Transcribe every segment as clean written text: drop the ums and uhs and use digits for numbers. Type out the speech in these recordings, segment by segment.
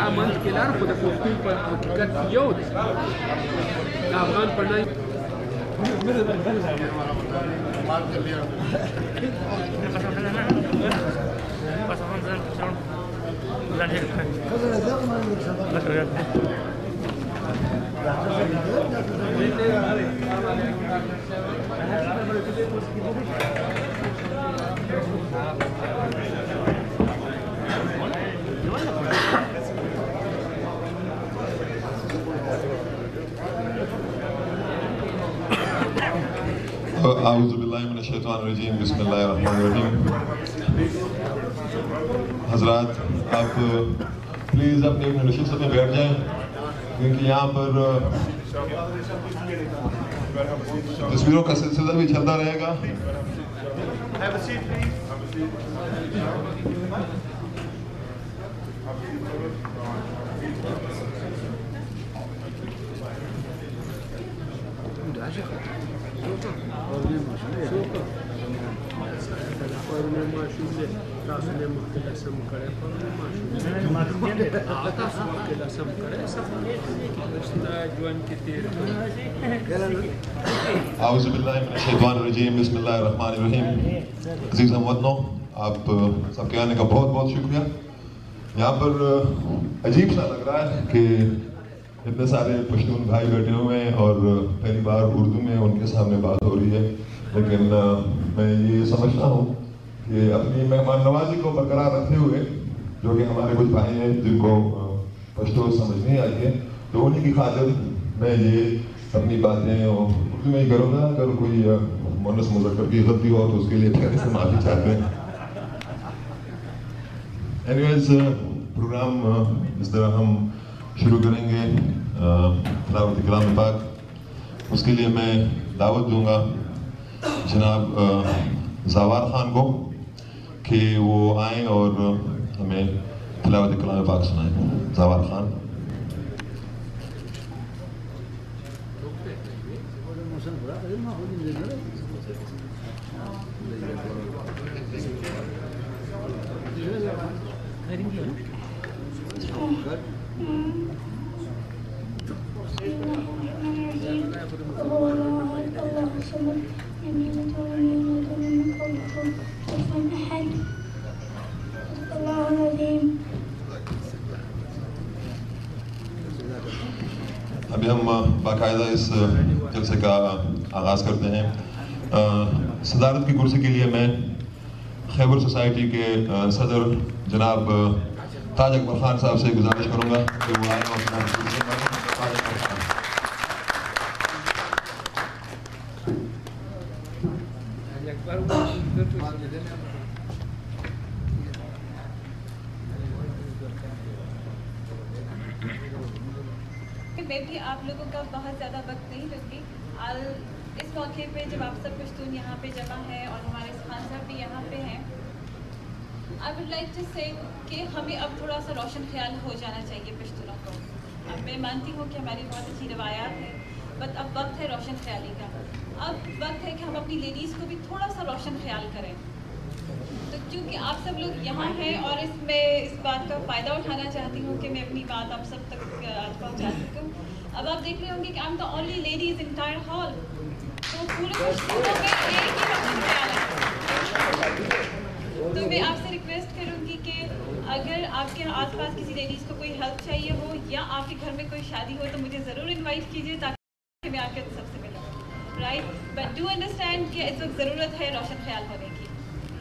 عمل کېلار خو د پښتون په حقیقت کې یو دی د افغان په نای اعوذ باللہ من الشیطان الرجیم بسم اللہ الرحمن الرحیم. حضرات آپ پلیز اپنی نشست میں بیٹھ جائیں کیونکہ یہاں پر تصویروں کا سلسلہ بھی چلتا رہے گا. اعوذ باللہ من الشیطان الرجیم بسم اللہ الرحمن الرحیم. عزیز ہم وطنوں، آپ سب کے آنے کا بہت بہت شکریہ. یہاں پر عجیب سا لگ رہا ہے کہ اتنے سارے پشتون بھائی بیٹھے ہوئے ہیں اور پہلی بار اردو میں ان کے سامنے بات ہو رہی ہے، لیکن میں یہ سمجھتا ہوں کہ اپنی مہمان نوازی کو برقرار رکھتے ہوئے جو کہ ہمارے کچھ بھائی ہیں جن کو پشتو سمجھ نہیں آتی ہے، تو انہیں کی خاطر میں یہ اپنی باتیں اردو میں ہی کروں گا. اگر کوئی مونس مذکر کی غلطی ہو تو اس کے لیے پہلے سے معافی چاہتے ہیں. اینیویز پروگرام اس طرح ہم شروع کریں گے تلاوت کلام پاک. اس کے لیے میں دعوت دوں گا جناب زاوار خان کو کہ وہ آئیں اور ہمیں تلاوت کلام پاک سنائیں. زاوار خان. ابھی ہم باقاعدہ اس جلسے کا آغاز کرتے ہیں. صدارت کی کرسی کے لیے میں خیبر سوسائٹی کے صدر جناب تاج اکبر خان صاحب سے گزارش کروں گا کہ وہ آئیں اور تاج اکبر خان. میں بھی آپ لوگوں کا بہت زیادہ وقت نہیں لگتی. اس موقع پہ جب آپ سب پشتون یہاں پہ جمع ہیں اور ہمارے خان صاحب بھی یہاں پہ ہیں، آئی ووڈ لائک ٹو سے کہ ہمیں اب تھوڑا سا روشن خیال ہو جانا چاہیے پشتونوں کو. اب میں مانتی ہوں کہ ہماری بہت اچھی روایات ہیں، بٹ اب وقت ہے روشن خیالی کا. اب وقت ہے کہ ہم اپنی لیڈیز کو بھی تھوڑا سا روشن خیال کریں. تو کیونکہ آپ سب لوگ یہاں ہیں اور اس بات کا فائدہ اٹھانا چاہتی ہوں کہ میں اپنی بات آپ سب تک پہنچا سکوں. اب آپ دیکھ رہے ہوں گے کہ I am the only lady is entire hall. تو پورے پشتونوں میں ایک ہی روشن خیال ہے. تو میں آپ سے ریکویسٹ کروں گی کہ اگر آپ کے آس پاس کسی لیڈیز کو کوئی ہیلپ چاہیے ہو یا آپ کے گھر میں کوئی شادی ہو تو مجھے ضرور انوائٹ کیجیے تاکہ میں آپ کے سب سے ملوں. رائٹ، بٹ ڈو انڈرسٹینڈ کہ اس وقت ضرورت ہے روشن خیال ہونے کی.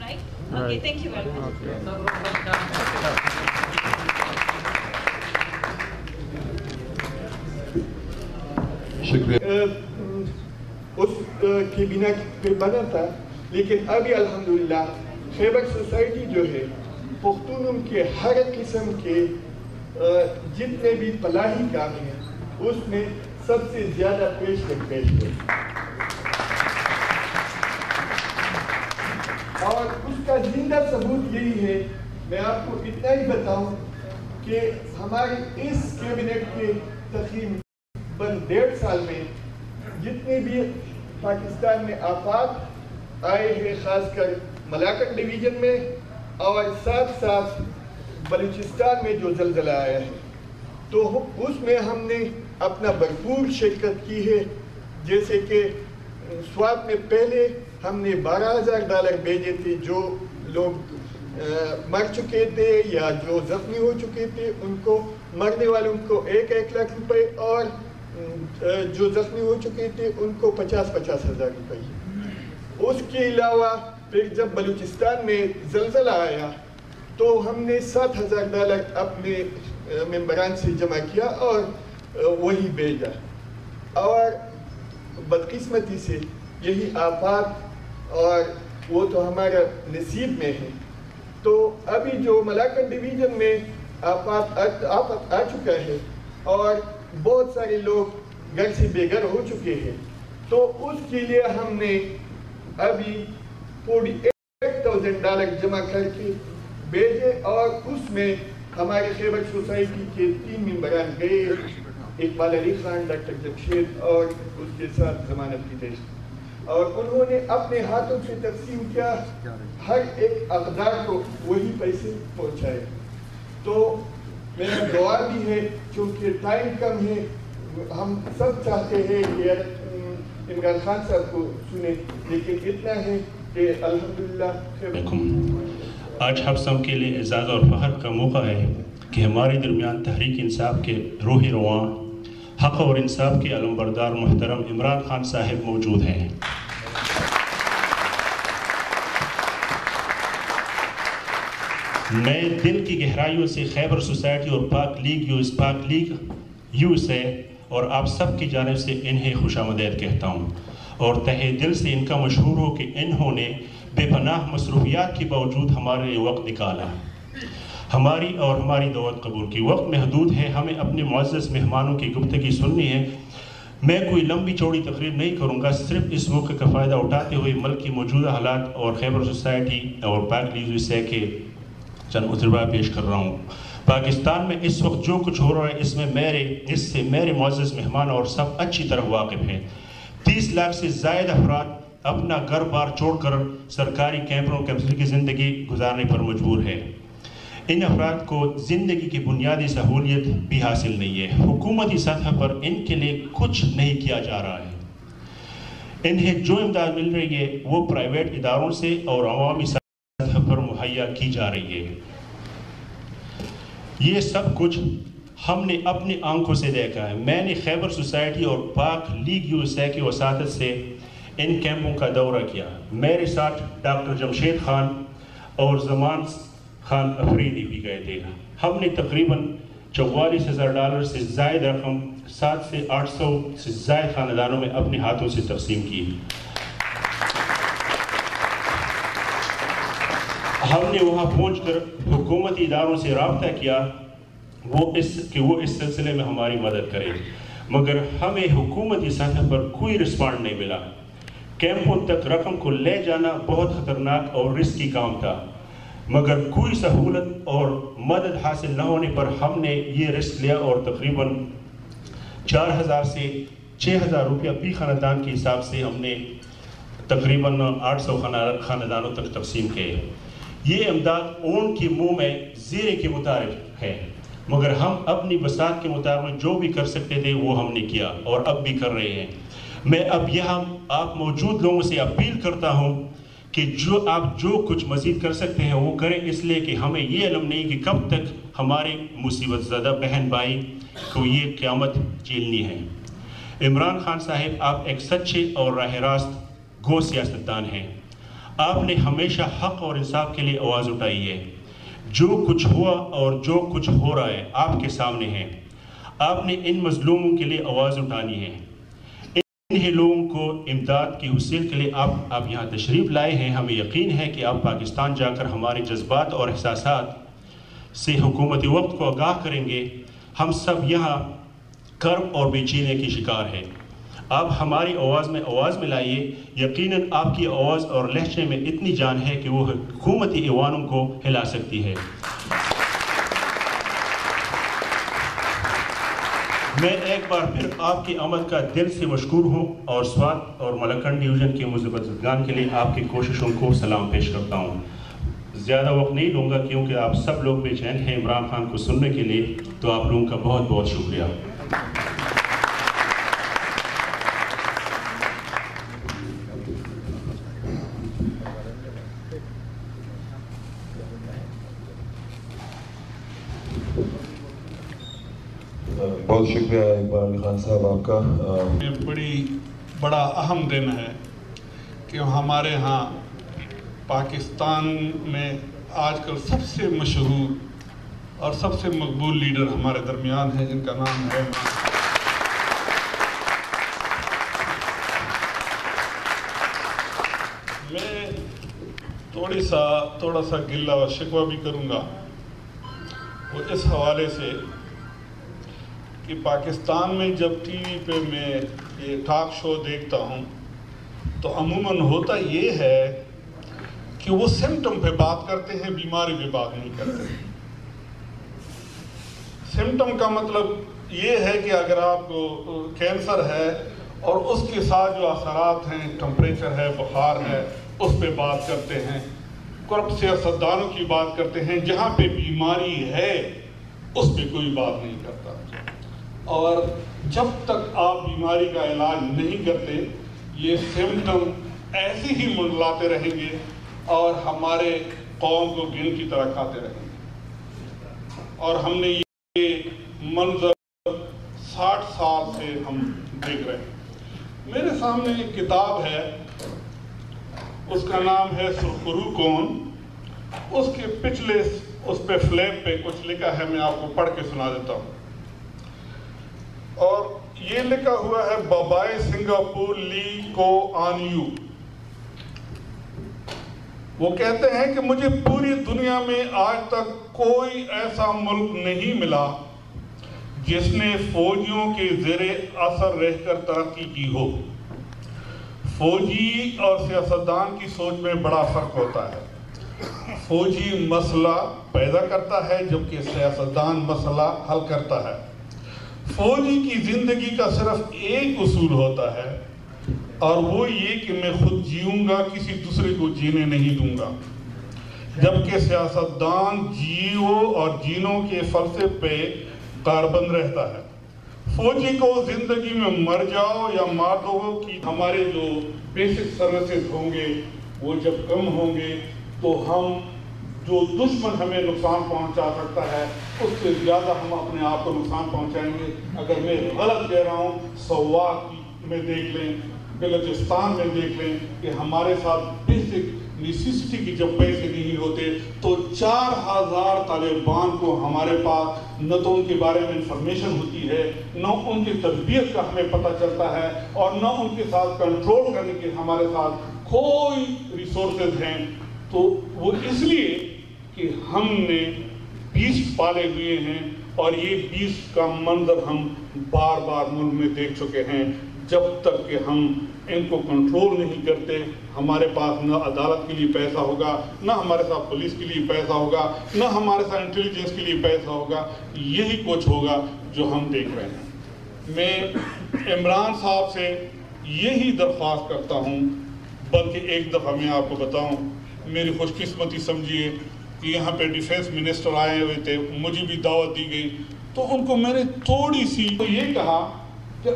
Right, okay, thank you very much. شکریہ. اس کی بنا پہ بنا تھا، لیکن ابھی الحمدللہ خیبر سوسائٹی جو ہے پختونوں کے ہر قسم کے جتنے بھی فلاحی کام ہیں اس میں سب سے زیادہ پیش ہے. اور اس کا زندہ ثبوت یہی ہے. میں آپ کو اتنا ہی بتاؤں کہ ہماری اس کیبنٹ کے تقریباً 1.5 سال میں جتنے بھی پاکستان میں آفات آئے ہیں، خاص کر ملاکن ڈویژن میں اور ساتھ ساتھ بلوچستان میں جو زلزلہ آیا ہے، تو اس میں ہم نے اپنا بھرپور شرکت کی ہے. جیسے کہ سوات میں پہلے ہم نے $12,000 بھیجے تھے جو لوگ مر چکے تھے یا جو زخمی ہو چکے تھے ان کو, مرنے والوں کو 1 لاکھ روپے اور جو زخمی ہو چکے تھے ان کو 50,000 روپے. اس کے علاوہ پھر جب بلوچستان میں زلزلہ آیا تو ہم نے $7,000 اپنے ممبران سے جمع کیا اور وہی بھیجا. اور بدقسمتی سے یہی آفات اور وہ تو ہمارا نصیب میں ہے. تو ابھی جو ملاکنڈ ڈویژن میں آفات آ چکا ہے اور بہت سارے لوگ گھر سے بے گھر ہو چکے ہیں, تو اس کے لیے ہم نے ابھی $48,000 جمع کر کے بھیجے. اور اس میں ہمارے خیبر سوسائٹی کے 3 ممبران گئے, اقبال علی خان, ڈاکٹر جمشید اور اس کے ساتھ ضمانت کی دیش, اور انہوں نے اپنے ہاتھوں سے تقسیم کیا, ہر ایک اقدار کو وہی پیسے پہنچائے. تو میری دعا بھی ہے, چونکہ ٹائم کم ہے, ہم سب چاہتے ہیں کہ عمران خان صاحب کو سنیں, لیکن اتنا ہے کہ الحمدللہ. آج ہم سب کے لیے اعزاز اور فخر کا موقع ہے کہ ہمارے درمیان تحریک انصاف کے روحی رواں, حق اور انصاف کے علمبردار محترم عمران خان صاحب موجود ہیں. میں دل کی گہرائیوں سے خیبر سوسائٹی اور پاک لیگ USA اور آپ سب کی جانب سے انہیں خوش آمدید کہتا ہوں, اور تہہ دل سے ان کا مشہور ہو کہ انہوں نے بے پناہ مصروفیات کے باوجود ہمارے لیے وقت نکالا, ہماری دعوت قبول کی. وقت محدود ہے, ہمیں اپنے معزز مہمانوں کی گفتگی سننی ہے. میں کوئی لمبی چوڑی تقریر نہیں کروں گا, صرف اس موقع کا فائدہ اٹھاتے ہوئے ملک کی موجودہ حالات اور خیبر سوسائٹی اور پاک لیگ USA کے چند اتربا پیش کر رہا ہوں. پاکستان میں اس وقت جو کچھ ہو رہا ہے اس سے میرے معزز مہمان اور سب اچھی طرح واقف ہیں. 30 لاکھ سے زائد افراد اپنا گھر بار چھوڑ کر سرکاری کیمپوں کی زندگی گزارنے پر مجبور ہے. ان افراد کو زندگی کی بنیادی سہولیت بھی حاصل نہیں ہے. حکومتی سطح پر ان کے لیے کچھ نہیں کیا جا رہا ہے. انہیں جو امداد مل رہی ہے وہ پرائیویٹ اداروں سے اور عوامی سطح پر مہیا کی جا رہی ہے. یہ سب کچھ ہم نے اپنی آنکھوں سے دیکھا ہے. میں نے خیبر سوسائٹی اور پاک لیگ USA کی وساطت سے ان کیمپوں کا دورہ کیا. میرے ساتھ ڈاکٹر جمشید خان اور زمان خان افریدی بھی گئے تھے. ہم نے تقریباً $44,000 سے زائد رقم 700 سے 800 سے زائد خاندانوں میں اپنے ہاتھوں سے تقسیم کی. ہم نے وہاں پہنچ کر حکومتی اداروں سے رابطہ کیا وہ اس سلسلے میں ہماری مدد کریں, مگر ہمیں حکومتی سطح پر کوئی رسپانڈ نہیں ملا. کیمپوں تک رقم کو لے جانا بہت خطرناک اور رسکی کام تھا, مگر کوئی سہولت اور مدد حاصل نہ ہونے پر ہم نے یہ رسک لیا اور تقریباً 4,000 سے 6,000 روپیہ فی خاندان کے حساب سے ہم نے تقریباً 800 خاندانوں تک تقسیم کیے. یہ امداد اون کے منہ میں زیرے کے مطابق ہے, مگر ہم اپنی بساط کے مطابق جو بھی کر سکتے تھے وہ ہم نے کیا اور اب بھی کر رہے ہیں. میں اب یہاں آپ موجود لوگوں سے اپیل کرتا ہوں کہ آپ جو کچھ مزید کر سکتے ہیں وہ کریں, اس لیے کہ ہمیں یہ علم نہیں کہ کب تک ہمارے مصیبت زدہ بہن بھائی کو یہ قیامت جھیلنی ہے. عمران خان صاحب, آپ ایک سچے اور راہ راست گو سیاستدان ہیں. آپ نے ہمیشہ حق اور انصاف کے لیے آواز اٹھائی ہے. جو کچھ ہوا اور جو کچھ ہو رہا ہے آپ کے سامنے ہے. آپ نے ان مظلوموں کے لیے آواز اٹھانی ہے. انہیں لوگوں کو امداد کی حصول کے لیے آپ یہاں تشریف لائے ہیں. ہمیں یقین ہے کہ آپ پاکستان جا کر ہمارے جذبات اور احساسات سے حکومتی وقت کو آگاہ کریں گے. ہم سب یہاں کرب اور بے چینی کی شکار ہیں. آپ ہماری آواز میں لائیے. یقیناً آپ کی آواز اور لہجے میں اتنی جان ہے کہ وہ حکومتی ایوانوں کو ہلا سکتی ہے. میں ایک بار پھر آپ کی آمد کا دل سے مشکور ہوں اور سوات اور ملاکنڈ ڈویژن کے مثبت زدگان کے لیے آپ کی کوششوں کو سلام پیش کرتا ہوں. زیادہ وقت نہیں لوں گا کیونکہ آپ سب لوگ بے چین ہیں عمران خان کو سننے کے لیے، تو آپ لوگوں کا بہت بہت شکریہ۔ بہت شکریہ اقبال علی خان صاحب آپ کا۔ بڑا اہم دن ہے کہ ہمارے ہاں پاکستان میں آج کل سب سے مشہور اور سب سے مقبول لیڈر ہمارے درمیان ہیں، جن کا نام ہے میں تھوڑا سا گلہ و شکوہ بھی کروں گا، وہ اس حوالے سے کہ پاکستان میں جب ٹی وی پہ میں یہ ٹاک شو دیکھتا ہوں تو عموماً ہوتا یہ ہے کہ وہ سمٹم پہ بات کرتے ہیں، بیماری پہ بات نہیں کرتے۔ سمٹم کا مطلب یہ ہے کہ اگر آپ کو کینسر ہے اور اس کے ساتھ جو اثرات ہیں، ٹمپریچر ہے، بخار ہے، اس پہ بات کرتے ہیں، کرپٹ سیاستدانوں کی بات کرتے ہیں، جہاں پہ بیماری ہے اس پہ کوئی بات نہیں کرتا۔ اور جب تک آپ بیماری کا علاج نہیں کرتے یہ سمٹم ایسے ہی منڈلاتے رہیں گے اور ہمارے قوم کو گن کی طرح کھاتے رہیں گے۔ اور ہم نے یہ منظر 60 سال سے ہم دیکھ رہے ہیں۔ میرے سامنے ایک کتاب ہے، اس کا نام ہے سرخرو کون۔ اس کے پچھلے اس پہ فلیپ پہ کچھ لکھا ہے، میں آپ کو پڑھ کے سنا دیتا ہوں۔ اور یہ لکھا ہوا ہے بابائے سنگاپور لی کو آن یو۔ وہ کہتے ہیں کہ مجھے پوری دنیا میں آج تک کوئی ایسا ملک نہیں ملا جس نے فوجیوں کے زیر اثر رہ کر ترقی کی ہو۔ فوجی اور سیاستدان کی سوچ میں بڑا فرق ہوتا ہے۔ فوجی مسئلہ پیدا کرتا ہے جبکہ سیاستدان مسئلہ حل کرتا ہے۔ فوجی کی زندگی کا صرف ایک اصول ہوتا ہے اور وہ یہ کہ میں خود جیوں گا، کسی دوسرے کو جینے نہیں دوں گا، جبکہ سیاستدان جیو اور جینوں کے فلسفے پہ کاربند رہتا ہے۔ فوجی کو زندگی میں مر جاؤ یا مار دو کہ ہمارے جو بیسک سروسز ہوں گے وہ جب کم ہوں گے تو ہم جو دشمن ہمیں نقصان پہنچا سکتا ہے اس سے زیادہ ہم اپنے آپ کو نقصان پہنچائیں گے۔ اگر میں غلط کہہ رہا ہوں، سوات میں دیکھ لیں، بلوچستان میں دیکھ لیں کہ ہمارے ساتھ بیسک نیسیسٹی کی جب پیسے نہیں ہوتے تو 4000 طالبان کو ہمارے پاس نہ تو ان کے بارے میں انفارمیشن ہوتی ہے، نہ ان کی تربیت کا ہمیں پتہ چلتا ہے، اور نہ ان کے ساتھ کنٹرول کرنے کے ہمارے ساتھ کوئی ریسورسز ہیں۔ تو وہ اس لیے کہ ہم نے بیسٹ پالے ہوئے ہیں اور یہ بیسٹ کا منظر ہم بار بار ملک میں دیکھ چکے ہیں۔ جب تک کہ ہم ان کو کنٹرول نہیں کرتے ہمارے پاس نہ عدالت کے لیے پیسہ ہوگا، نہ ہمارے ساتھ پولیس کے لیے پیسہ ہوگا، نہ ہمارے ساتھ انٹیلیجنس کے لیے پیسہ ہوگا۔ یہی کچھ ہوگا جو ہم دیکھ رہے ہیں۔ میں عمران صاحب سے یہی درخواست کرتا ہوں، بلکہ ایک دفعہ میں آپ کو بتاؤں، میری خوش قسمتی سمجھیے کہ یہاں پہ ڈیفینس منسٹر آئے ہوئے تھے، مجھے بھی دعوت دی گئی، تو ان کو میں نے تھوڑی سی یہ کہا کہ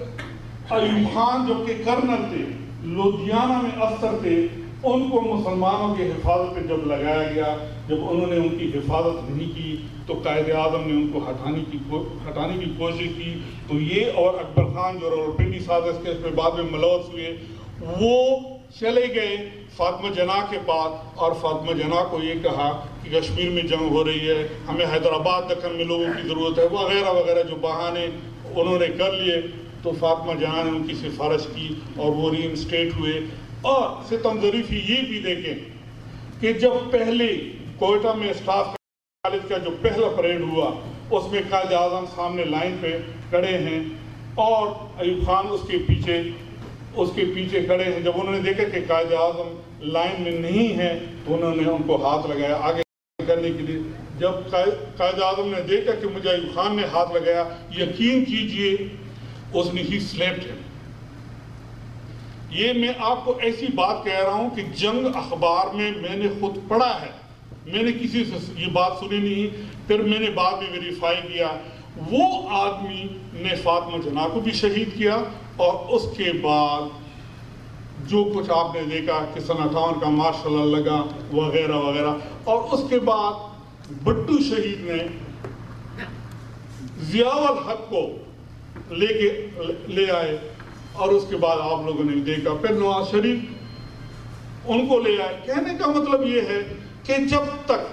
ایوب خان جو کہ کرنل تھے، لدھیانہ میں افسر تھے، ان کو مسلمانوں کی حفاظت پہ جب لگایا گیا، جب انہوں نے ان کی حفاظت نہیں کی تو قائد اعظم نے ان کو ہٹانے کی کوشش کی۔ تو یہ اور اکبر خان جو راولپنڈی سازش کے اس میں بعد میں ملوث ہوئے، وہ چلے گئے فاطمہ جناح کے پاس اور فاطمہ جناح کو یہ کہا کہ کشمیر میں جنگ ہو رہی ہے، ہمیں حیدرآباد دکن میں لوگوں کی ضرورت ہے، وغیرہ وغیرہ جو بہانے انہوں نے کر لیے۔ تو فاطمہ جناح نے ان کی سفارش کی اور وہ ری انسٹیٹ ہوئے۔ اور ستم ظریفی یہ بھی دیکھیں کہ جب پہلے کوئٹہ میں اسٹاف کالج کا جو پہلا پریڈ ہوا اس میں قائد اعظم سامنے لائن پہ کھڑے ہیں اور ایوب خان اس کے پیچھے کھڑے ہیں۔ جب انہوں نے دیکھا کہ قائد اعظم لائن میں نہیں ہے تو انہوں نے ان کو ہاتھ لگایا آگے کرنے کے لیے۔ جب قائد اعظم نے دیکھا کہ مجھے ایوب خان نے ہاتھ لگایا، یقین کیجئے اس نے ہی سلیپٹ ہے۔ یہ میں آپ کو ایسی بات کہہ رہا ہوں کہ جنگ اخبار میں نے خود پڑھا ہے میں نے کسی سے یہ بات سنی نہیں. پھر میں نے بعد میں ویریفائی کیا, وہ آدمی نے فاطمہ جناح کو بھی شہید کیا, اور اس کے بعد جو کچھ آپ نے دیکھا کہ سن 58 کا مارشل لا لگا وغیرہ وغیرہ, اور اس کے بعد بھٹو شہید نے ضیاء الحق کو لے آئے, اور اس کے بعد آپ لوگوں نے دیکھا پھر نواز شریف ان کو لے آئے. کہنے کا مطلب یہ ہے کہ جب تک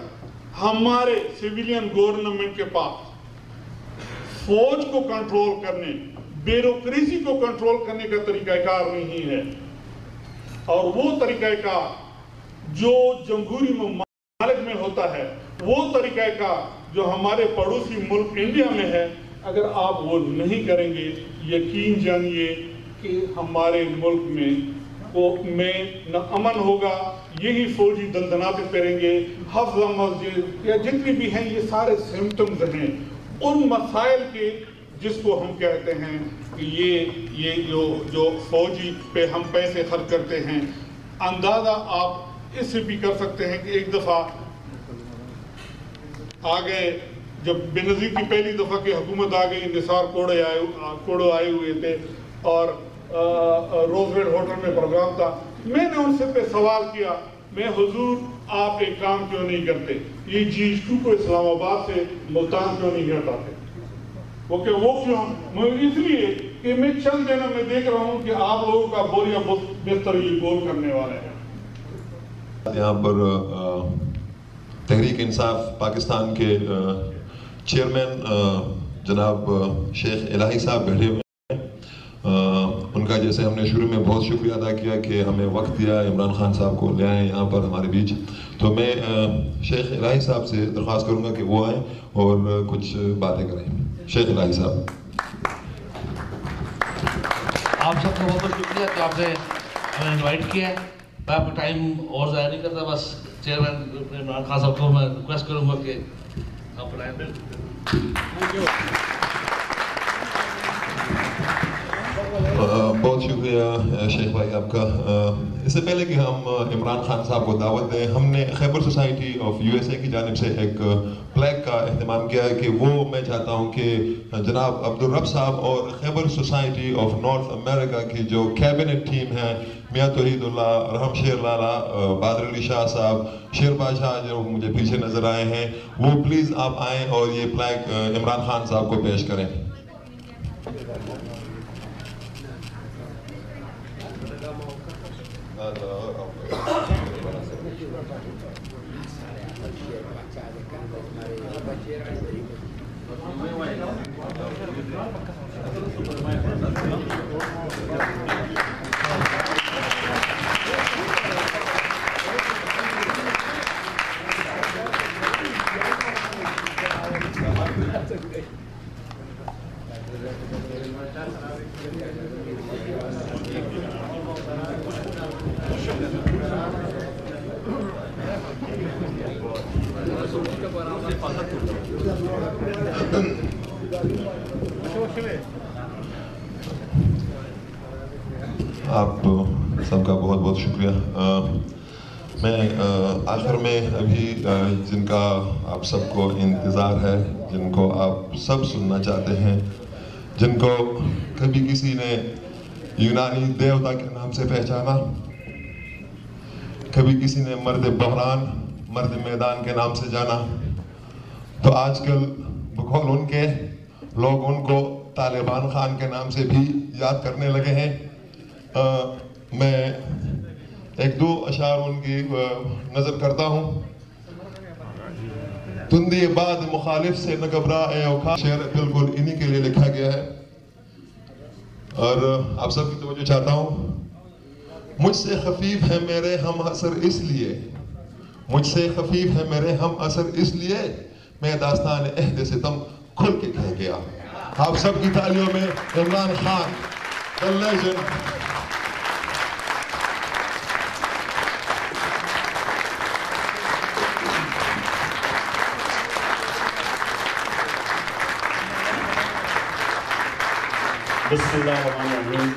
ہمارے سیویلین گورنمنٹ کے پاس فوج کو کنٹرول کرنے, بیوروکریسی کو کنٹرول کرنے کا طریقہ کار نہیں ہے, اور وہ طریقہ کار جو جمہوری ممالک میں ہوتا ہے, وہ طریقہ کار جو ہمارے پڑوسی ملک انڈیا میں ہے, اگر آپ وہ نہیں کریں گے, یقین جانیے کہ ہمارے ملک میں نہ امن ہوگا. یہی فوجی دندناتے پھریں گے, حفظ مسجد یا جتنی بھی ہیں, یہ سارے سمپٹمز ہیں ان مسائل کے جس کو ہم کہتے ہیں کہ یہ جو فوجی پہ ہم پیسے خرچ کرتے ہیں. اندازہ آپ اس سے بھی کر سکتے ہیں کہ ایک دفعہ آ گئے, جب بینظیر کی پہلی دفعہ کی حکومت آ گئی, نثار کوڑو آئے ہوئے تھے, اور روزویل ہوٹل میں پروگرام تھا. میں نے ان سے پہ سوال کیا, میں حضور آپ ایک کام کیوں نہیں کرتے, یہ GH2 کو اسلام آباد سے ملتان کیوں نہیں ہٹاتے؟ وہ کیوں؟ میں اس لیے کہ میں چند دنوں میں دیکھ رہا ہوں کہ آپ لوگوں کا بوریا بستر یہ گول کرنے والے ہیں. یہاں پر تحریک انصاف پاکستان کے چیئرمین جناب شیخ الہی صاحب بیٹھے ہوئے ہیں. ان کا جیسے ہم نے شروع میں بہت شکریہ ادا کیا کہ ہمیں وقت دیا, عمران خان صاحب کو لے آئے یہاں پر ہمارے بیچ. تو میں شیخ الہی صاحب سے درخواست کروں گا کہ وہ آئیں اور کچھ باتیں کریں. شیخ الہی صاحب. آپ سب کا بہت بہت شکریہ کہ آپ نے ہمیں انوائٹ کیا ہے. میں آپ کا ٹائم اور ضائع نہیں کرتا, بس چیئرمین عمران خان صاحب کو میں ریکویسٹ کروں گا کہ آپ بلائیں. بہت شکریہ شیخ بھائی آپ کا. اس سے پہلے کہ ہم عمران خان صاحب کو دعوت دیں, ہم نے خیبر سوسائٹی آف USA کی جانب سے ایک پلیک کا اہتمام کیا ہے کہ وہ میں چاہتا ہوں کہ جناب عبدالرب صاحب اور خیبر سوسائٹی آف نارتھ امریکہ کی جو کیبنٹ ٹیم ہے, میاں توحید اللہ, رحم شیر لالا, بادر علی شاہ صاحب, شیر بادشاہ جو مجھے پیچھے نظر آئے ہیں, وہ پلیز آپ آئیں اور یہ پلیک عمران خان صاحب کو پیش کریں. آپ سب کا بہت بہت شکریہ. میں آخر میں ابھی جن کا آپ سب کو انتظار ہے, جن کو آپ سب سننا چاہتے ہیں, جن کو کبھی کسی نے یونانی دیوتا کے نام سے پہچانا, کبھی کسی نے مرد بحران, مرد میدان کے نام سے جانا, تو آج کل بقول ان کے لوگ ان کو طالبان خان کے نام سے بھی یاد کرنے لگے ہیں. میں ایک دو اشعار ان کی نظر کرتا ہوں. تندی بعد مخالف سے نہ گھبرا اے اوکھا, شعر بالکل انہی کے لیے لکھا گیا ہے, اور آپ سب کی توجہ چاہتا ہوں. مجھ سے خفیف ہے میرے ہم اثر اس لیے, مجھ سے خفیف ہے میرے ہم اثر اس لیے, میں داستان عہد ستم کھل کے کہہ گیا. آپ سب کی تالیوں میں عمران خان the legend. بسم اللہ الرحمن الرحیم.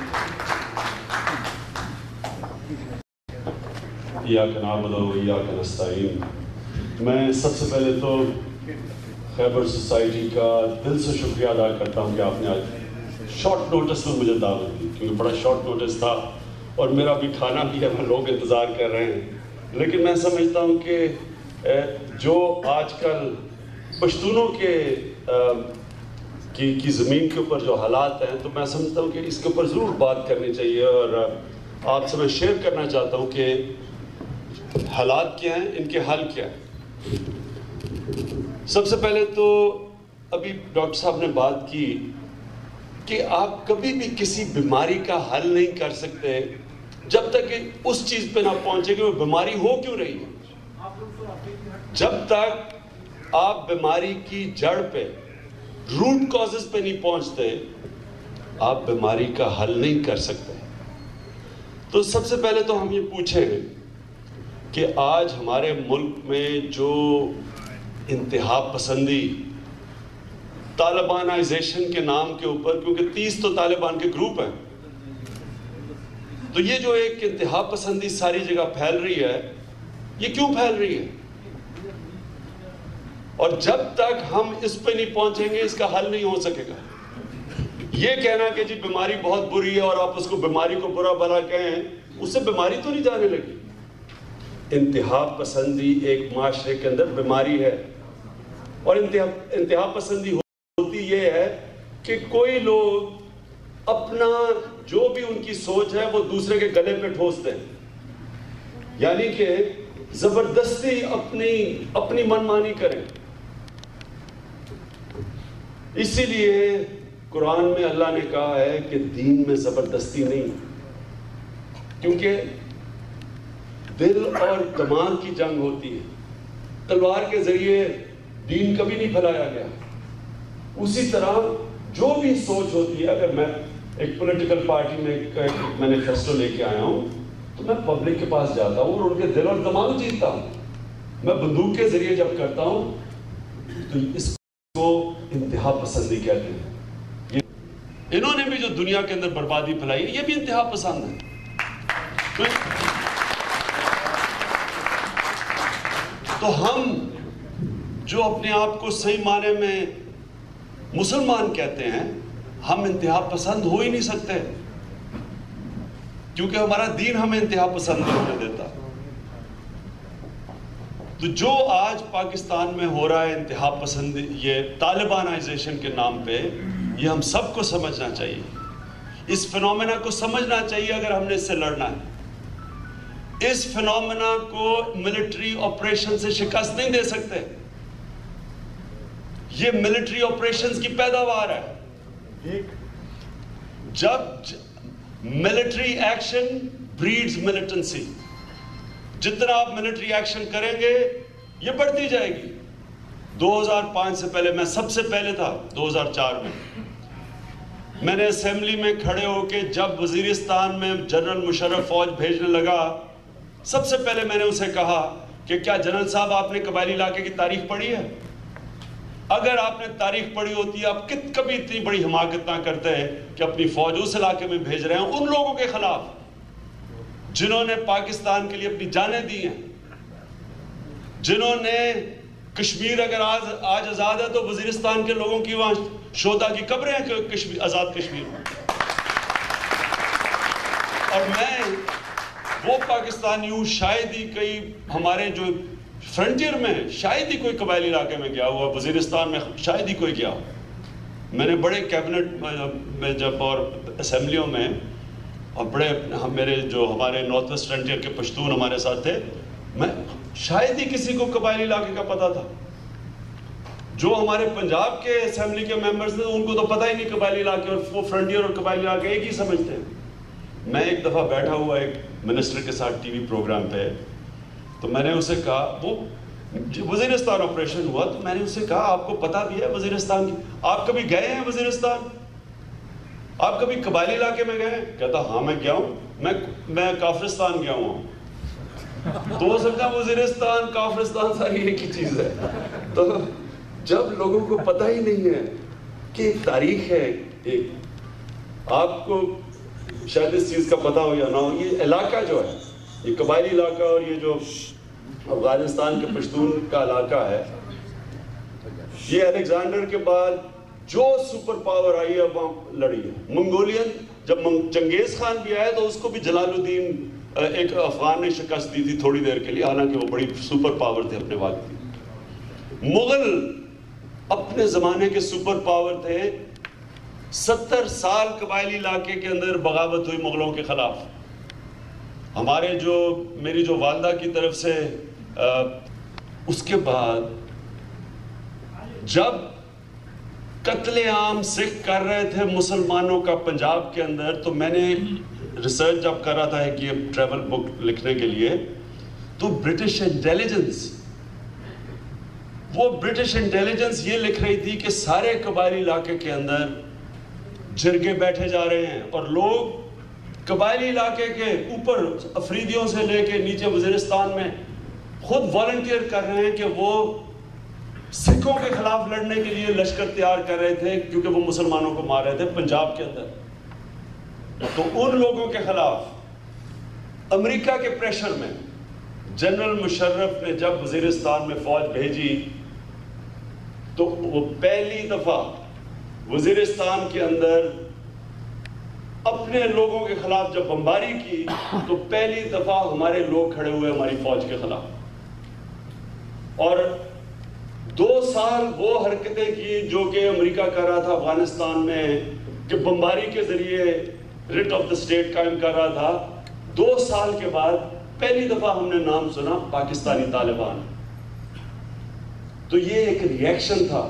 ایاک نعبد و ایاک نستعین میں سب سے پہلے تو خیبر سوسائٹی کا دل سے شکریہ ادا کرتا ہوں کہ آپ نے آج شارٹ نوٹس میں مجھے دعوت دی، کیونکہ بڑا شارٹ نوٹس تھا اور میرا بھی کھانا بھی ہے، لوگ انتظار کر رہے ہیں. لیکن میں سمجھتا ہوں کہ جو آج کل پشتونوں کی زمین کے اوپر جو حالات ہیں، تو میں سمجھتا ہوں کہ اس کے اوپر ضرور بات کرنی چاہیے. اور آپ سے میں شیئر کرنا چاہتا ہوں کہ حالات کیا ہیں، ان کے حل کیا ہیں. سب سے پہلے تو ابھی ڈاکٹر صاحب نے بات کی کہ آپ کبھی بھی کسی بیماری کا حل نہیں کر سکتے جب تک کہ اس چیز پہ نہ پہنچے کہ وہ بیماری ہو کیوں رہی ہے. جب تک آپ بیماری کی جڑ پہ، روٹ کازز پہ نہیں پہنچتے، آپ بیماری کا حل نہیں کر سکتے. تو سب سے پہلے تو ہم یہ پوچھیں کہ آج ہمارے ملک میں جو انتہا پسندی طالبانائزیشن کے نام کے اوپر، کیونکہ 30 تو طالبان کے گروپ ہیں، تو یہ جو ایک انتہا پسندی ساری جگہ پھیل رہی ہے، یہ کیوں پھیل رہی ہے؟ اور جب تک ہم اس پہ نہیں پہنچیں گے اس کا حل نہیں ہو سکے گا. یہ کہنا کہ جی بیماری بہت بری ہے اور آپ اس کو بیماری کو برا بھلا کہیں، اس سے بیماری تو نہیں جانے لگی. انتہا پسندی ایک معاشرے کے اندر بیماری ہے، اور انتہا پسندی ہوتی یہ ہے کہ کوئی لوگ اپنا جو بھی ان کی سوچ ہے وہ دوسرے کے گلے پہ ٹھوستے ہیں، یعنی کہ زبردستی اپنی منمانی کریں. اسی لیے قرآن میں اللہ نے کہا ہے کہ دین میں زبردستی نہیں، کیونکہ دل اور دماغ کی جنگ ہوتی ہے. تلوار کے ذریعے دین کبھی نہیں پھیلایا گیا. اسی طرح جو بھی سوچ ہوتی ہے، اگر میں ایک پولیٹیکل پارٹی میں ایک مینیفیسٹو لے کے آیا ہوں تو میں پبلک کے پاس جاتا ہوں اور ان کے دل اور دماغ جیتتا ہوں. میں بندوق کے ذریعے جب کرتا ہوں تو اس کو انتہا پسندی کہتے ہیں. انہوں نے بھی جو دنیا کے اندر بربادی پھیلائی ہے، یہ بھی انتہا پسند ہے. تو ہم جو اپنے آپ کو صحیح معنی میں مسلمان کہتے ہیں، ہم انتہا پسند ہو ہی نہیں سکتے، کیونکہ ہمارا دین ہمیں انتہا پسند نہیں ہونے دیتا. تو جو آج پاکستان میں ہو رہا ہے انتہا پسند، یہ طالبانائزیشن کے نام پہ، یہ ہم سب کو سمجھنا چاہیے. اس فنومینا کو سمجھنا چاہیے اگر ہم نے اس سے لڑنا ہے. اس فنومینا کو ملٹری آپریشن سے شکست نہیں دے سکتے. یہ ملٹری آپریشنز کی پیداوار ہے. جب ملٹری ایکشن بریڈز ملیٹنسی، جتنا آپ ملٹری ایکشن کریں گے یہ بڑھتی جائے گی. 2005 سے پہلے میں سب سے پہلے تھا، 2004 میں نے اسمبلی میں کھڑے ہو کے جب وزیرستان میں جنرل مشرف فوج بھیجنے لگا، سب سے پہلے میں نے اسے کہا کہ کیا جنرل صاحب آپ نے قبائلی علاقے کی تاریخ پڑھی ہے؟ اگر آپ نے تاریخ پڑھی ہوتی ہے آپ کبھی اتنی بڑی حماقت نہ کرتے کہ اپنی فوج اس علاقے میں بھیج رہے ہیں ان لوگوں کے خلاف جنہوں نے پاکستان کے لیے اپنی جانیں دی ہیں، جنہوں نے کشمیر اگر آج آزاد ہے تو وزیرستان کے لوگوں کی وہاں شہداء کی قبریں ہیں آزاد کشمیر میں. اور میں وہ پاکستانی ہوں، شاید ہی کئی ہمارے جو فرنٹیئر میں شاید ہی کوئی قبائلی علاقے میں گیا ہوا، وزیرستان میں شاید ہی کوئی گیا ہو. میں نے بڑے کیبنٹ میں جب اور اسمبلیوں میں اور بڑے میرے جو ہمارے نارتھ ویسٹ فرنٹیئر کے پشتون ہمارے ساتھ تھے، میں شاید ہی کسی کو قبائلی علاقے کا پتہ تھا. جو ہمارے پنجاب کے اسمبلی کے ممبرز تھے ان کو تو پتہ ہی نہیں قبائلی علاقے، اور وہ فرنٹیئر اور قبائلی علاقے ایک ہی سمجھتے ہیں. میں ایک دفعہ بیٹھا ہوا ایک منسٹر کے ساتھ ٹی وی پروگرام پہ، تو میں نے اسے کہا، وہ وزیرستان آپریشن ہوا، تو میں نے اسے کہا آپ کو پتہ بھی ہے وزیرستان کی، آپ کبھی گئے ہیں وزیرستان؟ آپ کبھی قبائلی علاقے میں گئے ہیں؟ کہتا ہاں میں گیا ہوں، میں کافرستان گیا ہوں. تو ہو سکتا ہے وزیرستان کافرستان ساری ایک ہی چیز ہے. تو جب لوگوں کو پتہ ہی نہیں ہے کہ ایک تاریخ ہے، ایک آپ کو شاید اس چیز کا پتہ ہو یا نہ ہو، یہ علاقہ جو ہے، یہ قبائلی علاقہ اور یہ جو افغانستان کے پشتون کا علاقہ ہے. یہ الیگزینڈر کے بعد جو سپر پاور آئی ہے وہاں لڑی ہے. منگولین جب چنگیز خان بھی آیا تو اس کو بھی جلال الدین ایک افغان نے شکست دی تھی تھوڑی دیر کے لیے، حالانکہ وہ بڑی سپر پاور تھے اپنے وقت کی. مغل اپنے زمانے کے سپر پاور تھے. 70 سال قبائلی علاقے کے اندر بغاوت ہوئی مغلوں کے خلاف. ہمارے میری جو والدہ کی طرف سے اس کے بعد جب قتل عام سکھ کر رہے تھے مسلمانوں کا پنجاب کے اندر، تو میں نے ریسرچ جب کر رہا تھا کہ یہ ٹریول بک لکھنے کے لیے، تو برٹش انٹیلیجنس یہ لکھ رہی تھی کہ سارے قبائلی علاقے کے اندر جرگے بیٹھے جا رہے ہیں اور لوگ قبائلی علاقے کے اوپر افریدیوں سے لے کے نیچے وزیرستان میں خود والنٹیئر کر رہے ہیں کہ وہ سکھوں کے خلاف لڑنے کے لیے لشکر تیار کر رہے تھے، کیونکہ وہ مسلمانوں کو مار رہے تھے پنجاب کے اندر. تو ان لوگوں کے خلاف امریکہ کے پریشر میں جنرل مشرف نے جب وزیرستان میں فوج بھیجی تو وہ پہلی دفعہ وزیرستان کے اندر اپنے لوگوں کے خلاف جب بمباری کی تو پہلی دفعہ ہمارے لوگ کھڑے ہوئے ہماری فوج کے خلاف. اور 2 سال وہ حرکتیں کی جو کہ امریکہ کر رہا تھا افغانستان میں کہ بمباری کے ذریعے ریٹ آف دا اسٹیٹ قائم کر رہا تھا. 2 سال کے بعد پہلی دفعہ ہم نے نام سنا پاکستانی طالبان. تو یہ ایک ری ایکشن تھا.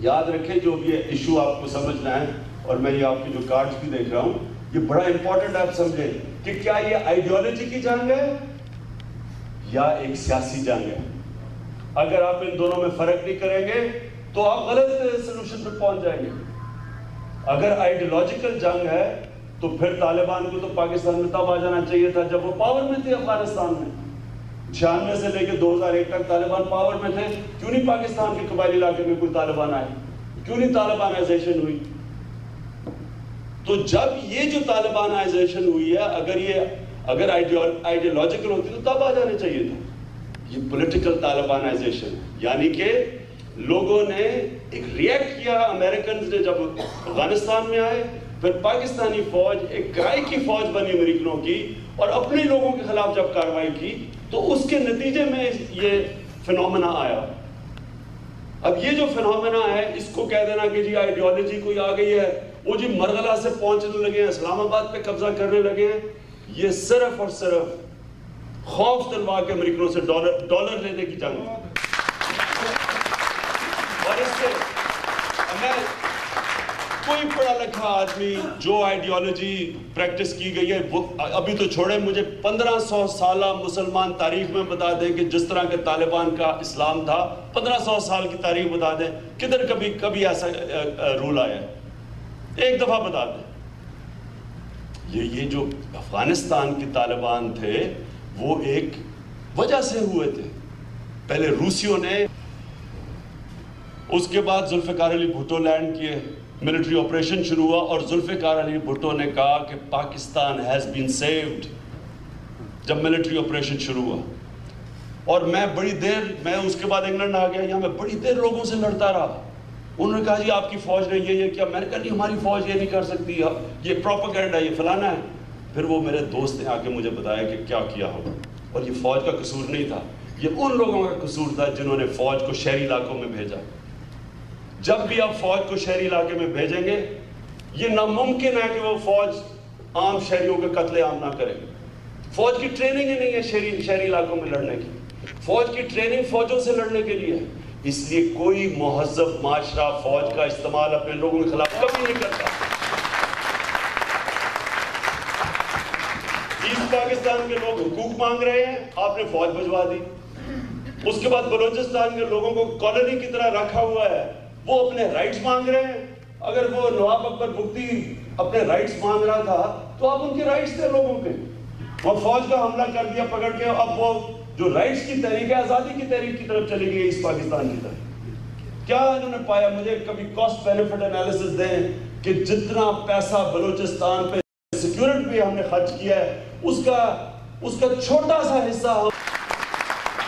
یاد رکھیں جو بھی ایشو آپ کو سمجھنا ہے، اور میں یہ آپ کی جو کارڈز بھی دیکھ رہا ہوں، یہ بڑا امپورٹنٹ آپ سمجھیں کہ کیا یہ آئیڈیالوجی کی جنگ ہے یا ایک سیاسی جنگ ہے. اگر آپ ان دونوں میں فرق نہیں کریں گے تو آپ غلط سلوشن پہ پہنچ جائیں گے. اگر آئیڈیالوجیکل جنگ ہے تو پھر طالبان کو تو پاکستان میں تب آ جانا چاہیے تھا جب وہ پاور میں تھے افغانستان میں. 96 سے لے کے 2001 تک طالبان پاور میں تھے. کیوں نہیں پاکستان کے قبائلی علاقے میں کوئی طالبان آئے؟ کیوں نہیں طالبانائزیشن ہوئی؟ تو جب یہ جو طالبانائزیشن ہوئی ہے، اگر آئیڈیالوجیکل ہوتی تو تب آ جانے چاہیے تھا. یہ پولیٹیکل طالبانائزیشن، یعنی کہ لوگوں نے ایک ریئیکٹ کیا. امریکنز نے جب افغانستان میں آئے، پھر پاکستانی فوج ایک کرائے کی فوج بنی امریکنوں کی اور اپنے لوگوں کے خلاف جب کارروائی کی تو اس کے نتیجے میں یہ فنومنا آیا. اب یہ جو فنومنا ہے اس کو کہہ دینا کہ جی آئیڈیالوجی کوئی آ گئی ہے، وہ جی مرغلہ سے پہنچنے لگے ہیں، اسلام آباد پہ قبضہ کرنے لگے ہیں، یہ صرف اور صرف خوف دلوا کے امریکنوں سے ڈالر لینے کی جنگ. اور اس سے کوئی پڑھا لکھا آدمی جو آئیڈیالوجی پریکٹس کی گئی ہے، وہ ابھی تو چھوڑے، مجھے 1500 سالہ مسلمان تاریخ میں بتا دیں کہ جس طرح کے طالبان کا اسلام تھا، 1500 سال کی تاریخ بتا دیں کدھر کبھی ایسا رول آیا ہے، ایک دفعہ بتا دیں. یہ جو افغانستان کے طالبان تھے وہ ایک وجہ سے ہوئے تھے. پہلے روسیوں نے، اس کے بعد ذوالفقار علی بھٹو لینڈ کیے، ملٹری آپریشن شروع ہوا اور ذوالفقار علی بھٹو نے کہا کہ پاکستان ہیز بین سیوڈ جب ملٹری آپریشن شروع ہوا. اور میں اس کے بعد انگلینڈ آ گیا، یہاں میں بڑی دیر لوگوں سے لڑتا رہا. انہوں نے کہا جی آپ کی فوج نے یہ کیا. میں نے کہا نہیں ہماری فوج یہ نہیں کر سکتی، یہ پروپیگنڈا، یہ فلانا ہے. پھر وہ میرے دوست نے آ کے مجھے بتایا کہ کیا کیا ہوگا. اور یہ فوج کا قصور نہیں تھا، یہ ان لوگوں کا قصور تھا جنہوں نے فوج کو شہری علاقوں میں بھیجا. جب بھی آپ فوج کو شہری علاقے میں بھیجیں گے، یہ ناممکن ہے کہ وہ فوج عام شہریوں کے قتل عام نہ کرے. فوج کی ٹریننگ ہی نہیں ہے شہری علاقوں میں لڑنے کی. فوج کی ٹریننگ فوجوں سے لڑنے کے لیے ہے. اس لیے کوئی مہذب معاشرہ فوج کا استعمال اپنے لوگوں کے خلاف کبھی نہیں کرتا. ایسٹ پاکستان کے لوگ حقوق مانگ رہے ہیں، آپ نے فوج بھجوا دی. اس کے بعد بلوچستان کے لوگوں کو کالونی کی طرح رکھا ہوا ہے، وہ اپنے رائٹس مانگ رہے ہیں. اگر وہ نواب اکبر بگٹی اپنے رائٹس مانگ رہا تھا تو آپ ان کے رائٹس تھے لوگوں کے. وہ فوج کا حملہ کر دیا پکڑ کے، اب وہ جو رائٹس کی تحریک ہے، آزادی کی تحریک کی طرف چلی گئی اس پاکستان کی طرف. کیا انہوں نے پایا؟ مجھے کبھی کاسٹ بینیفٹ انالیسس دیں کہ جتنا پیسہ بلوچستان پہ سیکیورٹی پہ ہم نے خرچ کیا ہے اس کا چھوٹا سا حصہ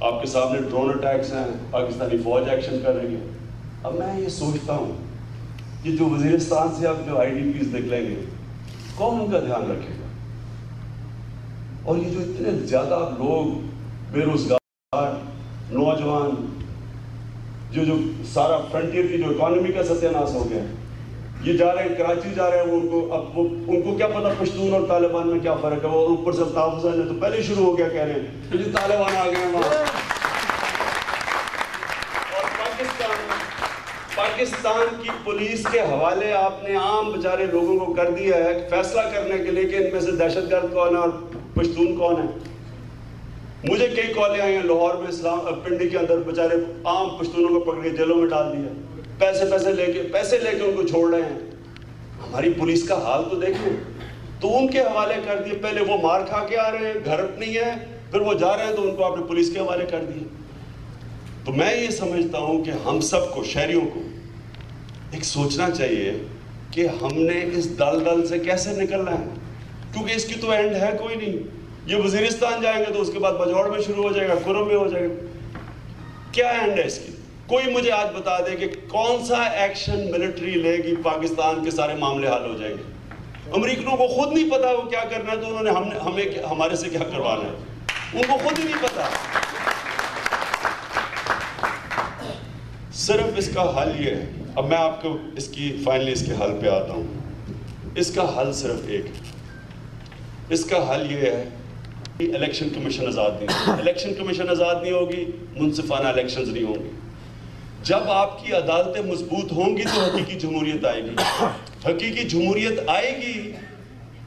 آپ کے سامنے ڈرون اٹیکس ہیں، پاکستانی فوج ایکشن کر رہی ہے. اب میں یہ سوچتا ہوں کہ جو وزیرستان سے اب جو IDPs نکلیں گے کون ان کا دھیان رکھے گا؟ اور یہ جو اتنے زیادہ لوگ بے روزگار نوجوان جو سارا فرنٹیئر کی جو اکانومی کا ستیہ ناش ہو گیا، یہ جا رہے ہیں کراچی جا رہے ہیں، ان کو کیا پتا پشتون اور طالبان میں کیا فرق ہے. اور اوپر سے الطاف حسین نے تو پہلے شروع ہو گیا کہہ رہے ہیں کہ جی طالبان آ گئے ہیں وہاں. اور پاکستان کی پولیس کے حوالے آپ نے عام بیچارے لوگوں کو کر دیا ہے فیصلہ کرنے کے لیے کہ ان میں سے دہشت گرد کون ہے اور پشتون کون ہے. مجھے کئی کالیں آئی ہیں لاہور میں، اسلام پنڈی کے اندر بیچارے عام پشتونوں کو پکڑ کے جیلوں میں ڈال دیا، پیسے لے کے ان کو چھوڑ رہے ہیں. ہماری پولیس کا حال تو دیکھیں. تو ان کے حوالے کر دیے. پہلے وہ مار کھا کے آ رہے ہیں، گھر نہیں ہے، پھر وہ جا رہے ہیں تو ان کو آپ نے پولیس کے حوالے کر دیے. تو میں یہ سمجھتا ہوں کہ ہم سب کو، شہریوں کو ایک سوچنا چاہیے کہ ہم نے اس دلدل سے کیسے نکلنا ہے، کیونکہ اس کی تو اینڈ ہے کوئی نہیں. یہ وزیرستان جائیں گے تو اس کے بعد بجوڑ میں شروع ہو جائے گا، کرم میں ہو جائے گا. کیا اینڈ ہے اس کی؟ کوئی مجھے آج بتا دے کہ کون سا ایکشن ملٹری لے گی پاکستان کے سارے معاملے حل ہو جائیں گے. امریکنوں کو خود نہیں پتا وہ کیا کرنا ہے تو انہوں نے ہمارے سے کیا کروانا ہے، ان کو خود ہی نہیں پتا. صرف اس کا حل یہ ہے. اب میں آپ کو فائنلی اس کے حل پہ آتا ہوں. اس کا حل صرف ایک ہے. اس کا حل یہ ہے کہ الیکشن کمیشن آزاد نہیں ہوگی. الیکشن کمیشن آزاد نہیں ہوگی، منصفانہ الیکشنز نہیں ہوں گے. جب آپ کی عدالتیں مضبوط ہوں گی تو حقیقی جمہوریت آئے گی. حقیقی جمہوریت آئے گی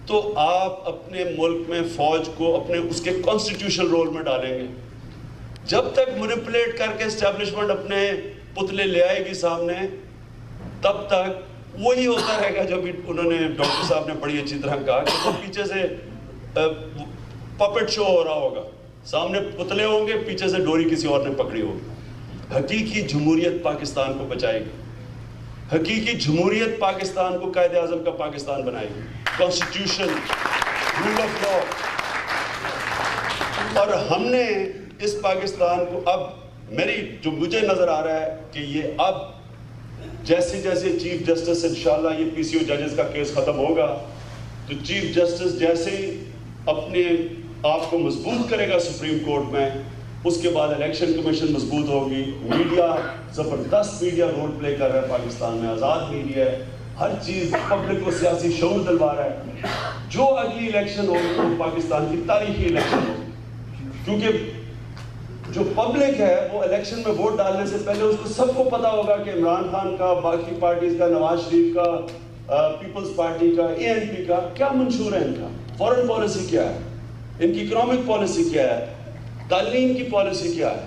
تو آپ اپنے ملک میں فوج کو اس کے کانسٹیٹیوشنل رول میں ڈالیں گے. جب تک مینیپولیٹ کر کے اسٹیبلشمنٹ اپنے پتلے لے آئے گی سامنے، تب تک وہی ہوتا رہے گا. جب انہوں نے ڈاکٹر صاحب نے بڑی اچھی طرح کہا کہ پیچھے سے پپٹ شو ہو رہا ہوگا، سامنے پتلے ہوں گے، پیچھے سے ڈوری کسی اور نے پکڑی ہوگی. حقیقی جمہوریت پاکستان کو بچائے گی. حقیقی جمہوریت پاکستان کو قائد اعظم کا پاکستان بنائے گی. Constitution, rule of law. اور ہم نے اس پاکستان کو اب جو مجھے نظر آ رہا ہے کہ یہ اب جیسے چیف جسٹس انشاءاللہ یہ PCO ججز کا کیس ختم ہوگا تو چیف جسٹس جیسے ہی اپنے آپ کو مضبوط کرے گا سپریم کورٹ میں، اس کے بعد الیکشن کمیشن مضبوط ہوگی. میڈیا زبردست میڈیا رول پلے کر رہا ہے پاکستان میں، آزاد میڈیا ہے، ہر چیز پبلک کو سیاسی شعور دلوا رہا ہے. جو اگلی الیکشن ہوگی وہ پاکستان کی تاریخی الیکشن ہوگی، کیونکہ جو پبلک ہے وہ الیکشن میں ووٹ ڈالنے سے پہلے اس کو سب کو پتا ہوگا کہ عمران خان کا، باقی پارٹیز کا، نواز شریف کا، پیپلز پارٹی کا، ANP کا کیا منشور ہے، ان کا فورن پالیسی کیا ہے، ان کی اکنامک پالیسی کیا ہے، تعلیم کی پالیسی کیا ہے.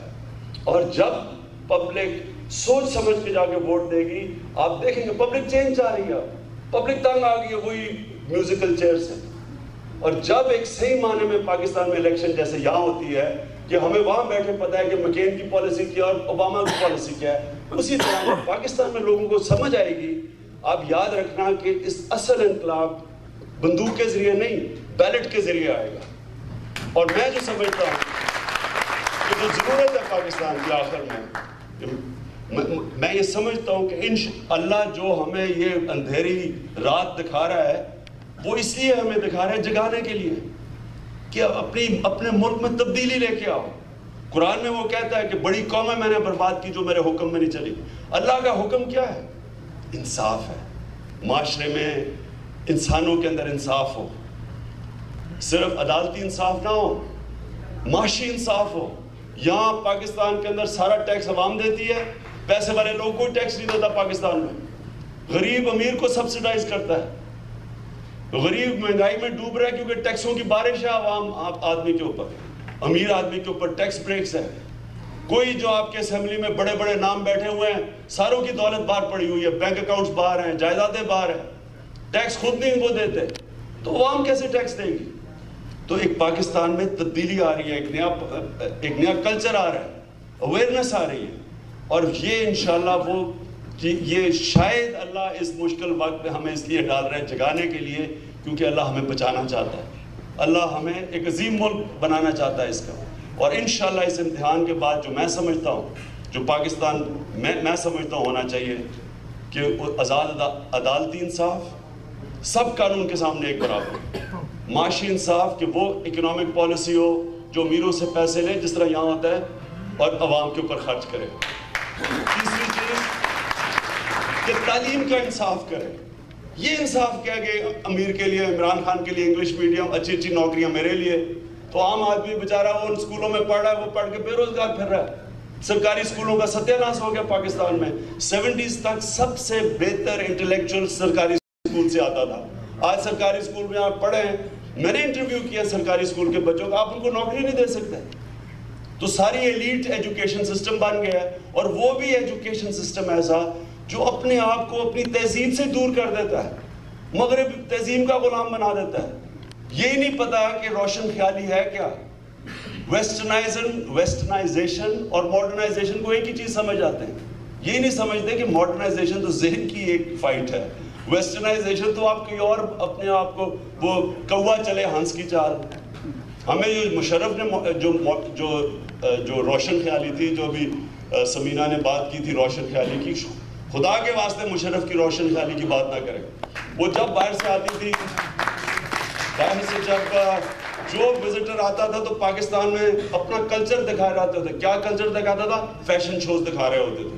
اور جب پبلک سوچ سمجھ کے جا کے ووٹ دے گی، آپ دیکھیں گے پبلک چینج آ رہی ہے. پبلک تنگ آ گئی ہے وہی میوزیکل چیئر سے. اور جب ایک صحیح معنی میں پاکستان میں الیکشن جیسے یہاں ہوتی ہے کہ ہمیں وہاں بیٹھے پتہ ہے کہ مکین کی پالیسی کیا اور اوباما کی پالیسی کیا ہے، اسی طرح پاکستان میں لوگوں کو سمجھ آئے گی. آپ یاد رکھنا کہ اس اصل انقلاب بندوق کے ذریعے نہیں، بیلٹ کے ذریعے آئے گا. اور میں جو سمجھتا ہوں کہ جو ضرورت ہے پاکستان کی آخر میں یہ سمجھتا ہوں کہ اللہ جو ہمیں یہ اندھیری رات دکھا رہا ہے وہ اس لیے ہمیں دکھا رہا ہے جگانے کے لیے کہ اپنے ملک میں تبدیلی لے کے آؤ. قرآن میں وہ کہتا ہے کہ بڑی قومیں میں نے برباد کی جو میرے حکم میں نہیں چلی. اللہ کا حکم کیا ہے؟ انصاف ہے. معاشرے میں انسانوں کے اندر انصاف ہو، صرف عدالتی انصاف نہ ہو، معاشی انصاف ہو. یہاں پاکستان کے اندر سارا ٹیکس عوام دیتی ہے، پیسے والے لوگ کوئی ٹیکس نہیں دیتا پاکستان میں. غریب امیر کو سبسڈائز کرتا ہے. غریب مہنگائی میں ڈوب رہا ہے کیونکہ ٹیکسوں کی بارش ہے عوام آدمی کے اوپر. امیر آدمی کے اوپر ٹیکس بریکس ہے. کوئی جو آپ کے اسمبلی میں بڑے بڑے نام بیٹھے ہوئے ہیں، ساروں کی دولت باہر پڑی ہوئی ہے، بینک اکاؤنٹس باہر ہیں، جائیدادیں باہر ہیں، ٹیکس خود نہیں وہ دیتے، تو عوام کیسے ٹیکس دے گی؟ تو ایک پاکستان میں تبدیلی آ رہی ہے، ایک نیا کلچر آ رہا ہے، اویئرنیس آ رہی ہے. اور یہ انشاءاللہ یہ شاید اللہ اس مشکل وقت میں ہمیں اس لیے ڈال رہا ہے جگانے کے لیے، کیونکہ اللہ ہمیں بچانا چاہتا ہے. اللہ ہمیں ایک عظیم ملک بنانا چاہتا ہے. اس کا اور انشاءاللہ اس امتحان کے بعد جو میں سمجھتا ہوں, جو پاکستان میں سمجھتا ہوں ہونا چاہیے کہ عدالتی انصاف, سب قانون کے سامنے ایک برابر, معاشی انصاف کہ وہ اکنامک پالیسی ہو جو امیروں سے پیسے لے جس طرح یہاں ہوتا ہے اور عوام کے اوپر خرچ کرے. تیسری چیز کہ تعلیم کا انصاف کرے. یہ انصاف کیا کہ امیر کے لیے, عمران خان کے لیے انگلش میڈیم, اچھی اچھی نوکریاں میرے لیے, تو عام آدمی بیچارہ وہ ان اسکولوں میں پڑھ رہا ہے, وہ پڑھ کے بے روزگار پھر رہا ہے. سرکاری اسکولوں کا ستیہ ناش ہو گیا پاکستان میں. 70s تک سب سے بہتر انٹلیکچوئل سرکاری اسکول سے آتا تھا. آج سرکاری اسکول میں آپ پڑھے ہیں, میں نے انٹرویو کیا سرکاری اسکول کے بچوں کا, آپ ان کو نوکری نہیں دے سکتے. تو ساری ایلیٹ ایجوکیشن سسٹم بن گیا ہے, اور وہ بھی ایجوکیشن سسٹم ایسا جو اپنے آپ کو اپنی تہذیب سے دور کر دیتا ہے, مغرب تہذیب کا غلام بنا دیتا ہے. یہی نہیں پتا کہ روشن خیالی ہے کیا. ویسٹرنائزیشن اور ماڈرنائزیشن کو ایک ہی چیز سمجھ آتے ہیں. یہی نہیں سمجھتے کہ ماڈرنائزیشن تو ذہن کی ایک فائٹ ہے, ویسٹرنائزیشن تو آپ کی اور اپنے آپ کو وہ کوا چلے ہنس کی چال. ہمیں جو مشرف نے جو روشن خیالی تھی, جو بھی سمینہ نے بات کی تھی روشن خیالی کی, خدا کے واسطے مشرف کی روشن خیالی کی بات نہ کریں. وہ جب باہر سے آتی تھی, باہر سے جب جو وزٹر آتا تھا تو پاکستان میں اپنا کلچر دکھا رہے ہوتے تھے. کیا کلچر دکھاتا تھا؟ فیشن شوز دکھا رہے ہوتے تھے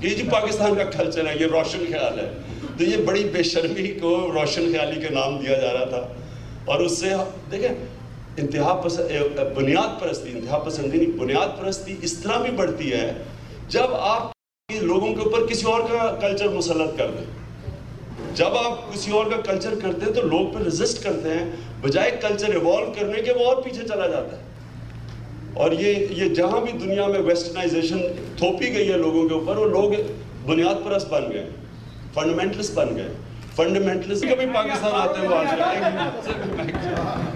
کہ جی پاکستان کا کلچر ہے, یہ روشن خیال ہے. تو یہ بڑی بے شرمی کو روشن خیالی کے نام دیا جا رہا تھا. اور اس سے دیکھیں بنیاد پرستی, انتہا پسندی نہیں, بنیاد پرستی اس طرح بھی بڑھتی ہے جب آپ لوگوں کے اوپر کسی اور کا کلچر مسلط کر دیں. جب آپ کسی اور کا کلچر کرتے ہیں تو لوگ پہ ریزسٹ کرتے ہیں, بجائے کلچر ایوالو کرنے کے وہ اور پیچھے چلا جاتا ہے. اور یہ جہاں بھی دنیا میں ویسٹرنائزیشن تھوپی گئی ہے لوگوں کے اوپر, وہ لوگ بنیاد پرست بن گئے, فنڈامنٹلسٹ بن گئے. فنڈامنٹلسٹ کبھی پاکستان آتے ہوئے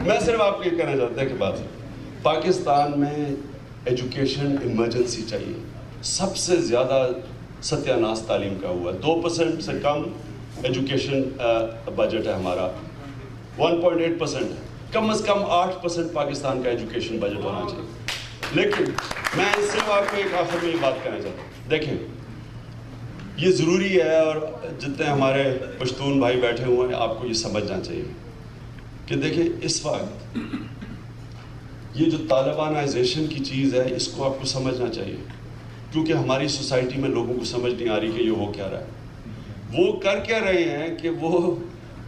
میں صرف آپ کو یہ کہنا چاہتا ہوں کہ بات پاکستان میں ایجوکیشن ایمرجنسی چاہیے. سب سے زیادہ ستیہ ناش تعلیم کا ہوا ہے. 2% سے کم ایجوکیشن بجٹ ہے ہمارا, 1.8%. کم از کم 8% پاکستان کا ایجوکیشن بجٹ ہونا چاہیے. لیکن میں صرف آپ کو ایک آخر میں یہ بات کہنا چاہتا ہوں, دیکھیں یہ ضروری ہے, اور جتنے ہمارے پشتون بھائی بیٹھے ہوئے ہیں آپ کو یہ سمجھنا چاہیے کہ دیکھیں اس وقت یہ جو طالبانائزیشن کی چیز ہے اس کو آپ کو سمجھنا چاہیے, کیونکہ ہماری سوسائٹی میں لوگوں کو سمجھ نہیں آ رہی کہ یہ ہو کیا رہا ہے. وہ کر کیا رہے ہیں کہ وہ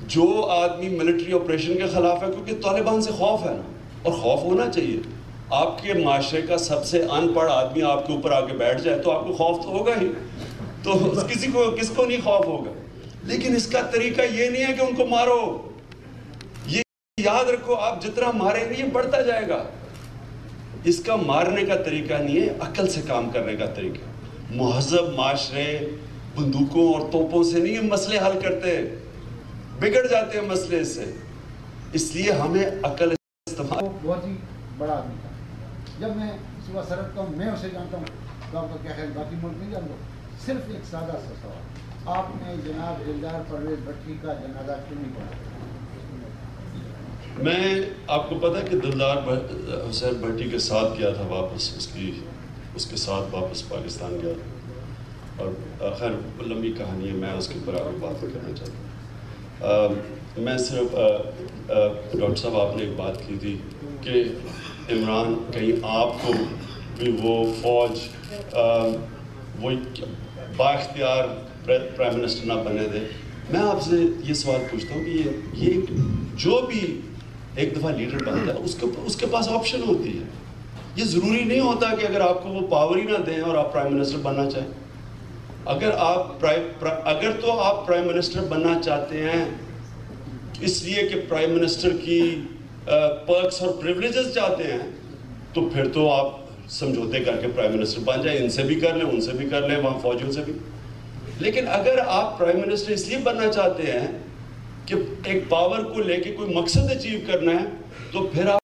جو آدمی ملٹری آپریشن کے خلاف ہے, کیونکہ طالبان سے خوف ہے نا, اور خوف ہونا چاہیے. آپ کے معاشرے کا سب سے ان پڑھ آدمی آپ کے اوپر آ کے بیٹھ جائے تو آپ کو خوف تو ہوگا ہی, تو کس کو نہیں خوف ہوگا. لیکن اس کا طریقہ یہ نہیں ہے کہ ان کو مارو. یہ یاد رکھو, آپ جتنا ماریں گے یہ بڑھتا جائے گا. اس کا مارنے کا طریقہ نہیں ہے, عقل سے کام کرنے کا طریقہ. مہذب معاشرے بندوقوں اور توپوں سے نہیں یہ مسئلے حل کرتے, بگڑ جاتے ہیں مسئلے سے. اس لیے ہمیں عقل استعمال. بہت ہی بڑا آدمی تھا. جب میں صبح سر رکھتا ہوں میں اسے جانتا ہوں, تو آپ کا کیا خیال, باقی ملک نہیں جانتا. صرف ایک سادہ سا سوال, آپ نے جناب دلدار پرویز بھٹی کا جنازہ کیوں نہیں پڑھا؟ میں آپ کو پتا ہے کہ دلدار حسین بھٹی کے ساتھ گیا تھا واپس, اس کے ساتھ واپس پاکستان گیا تھا. اور خیر لمبی کہانی ہے, میں اس کے اوپر آگے بات کرنا چاہتا ہوں. میں صرف ڈاکٹر صاحب آپ نے ایک بات کی تھی کہ عمران کہیں آپ کو بھی وہ فوج وہ با اختیار پرائم منسٹر نہ بنے دے. میں آپ سے یہ سوال پوچھتا ہوں کہ یہ جو بھی ایک دفعہ لیڈر بنتا ہے اس کے پاس آپشن ہوتی ہے. یہ ضروری نہیں ہوتا کہ اگر آپ کو وہ پاور ہی نہ دیں اور آپ پرائم منسٹر بننا چاہیں. اگر تو آپ پرائم منسٹر بننا چاہتے ہیں اس لیے کہ پرائم منسٹر کی پرکس اور پریولیجز چاہتے ہیں, تو پھر تو آپ سمجھوتے کر کے پرائم منسٹر بن جائیں, ان سے بھی کر لیں, ان سے بھی کر لیں, وہاں فوجیوں سے بھی. لیکن اگر آپ پرائم منسٹر اس لیے بننا چاہتے ہیں کہ ایک پاور کو لے کے کوئی مقصد اچیو کرنا ہے, تو پھر آپ